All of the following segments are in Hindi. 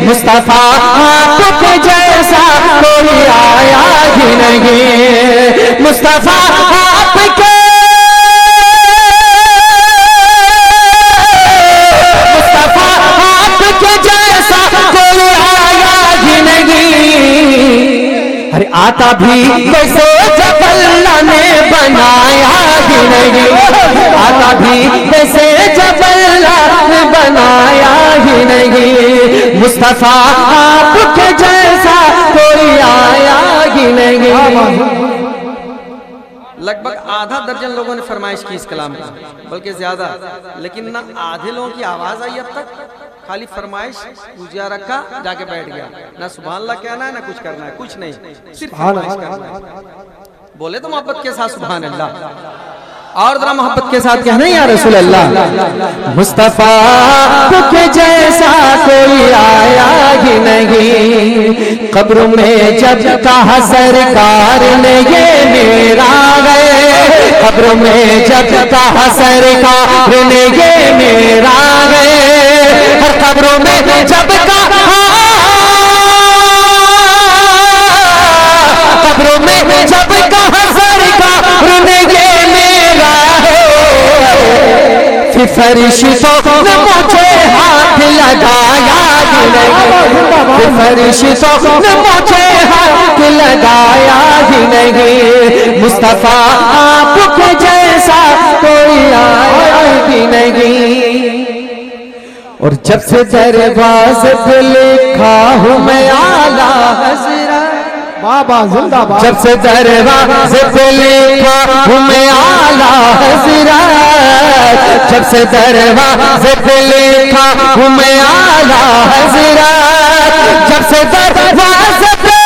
मुस्तफा आपके जैसा कोई आया ही नहीं। मुस्तफा आपके आता भी वैसे जब अल्लाह ने बनाया ही नहीं। आता भी वैसे जब अल्लाह ने बनाया ही नहीं। मुस्तफा आपके जैसा कोई आया ही नहीं। लगभग आधा दर्जन लोगों ने फरमाइश की इस कलाम का, बल्कि ज्यादा, लेकिन ना आधे लोगों की आवाज आई अब तक, खाली फरमाइश पूजा रखा, जाके बैठ गया। ना सुभान अल्लाह कहना है ना कुछ करना है, कुछ नहीं, सिर्फ फरमाइश करना है। बोले तो मोहब्बत के साथ सुभान अल्लाह, और जरा मोहब्बत के साथ कहना या रसूल अल्लाह। मुस्तफा के जैसा कोई आया ही नहीं। कब्र में जब कहा सरकार ने ये मेरा गए, कब्र में जब कहा सरकार ने ये मेरा गए, हर कब्रों में जब कहा, कब्रों में जब कहा सरकार ने ये फरिश्तों ने मुझे हाथ लगाया ही नहीं। फरिश्तों ने मुझे हाथ लगाया ही नहीं। मुस्तफा आपके जैसा कोई आया ही नहीं। और जब से दरवाज़े पे लिखा हूँ मैं आला हज़रत, बाबा जिंदाबाद। जब से दरवाज़े पे लिखा हूँ मैं आला हज़रत, जब से दरवाज़े पे लिखा हूँ मैं आला हज़रत, जब से दरवाज़े पे,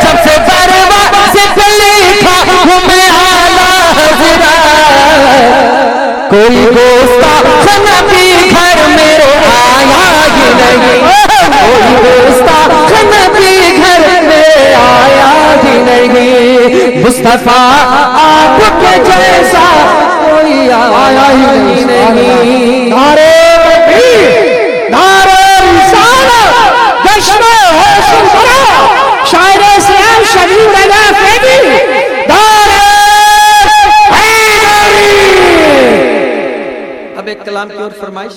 जब से दरवाज़े पे लिखा हूँ मैं आला हज़रत, कोई गुस्ताख नबी घर मेरे आया ही नहीं। कोई गुस्ताख नबी घर में आया ही नहीं। मुस्तफा आपके जैसा कोई आया ही नहीं। नारे तकबीर, नारे रिसालत, जश्न हौसला बरा, शायर इस्लाम शबीर रजा फैदी, नारे हैदरी। अब एक कलाम की और फरमाइश।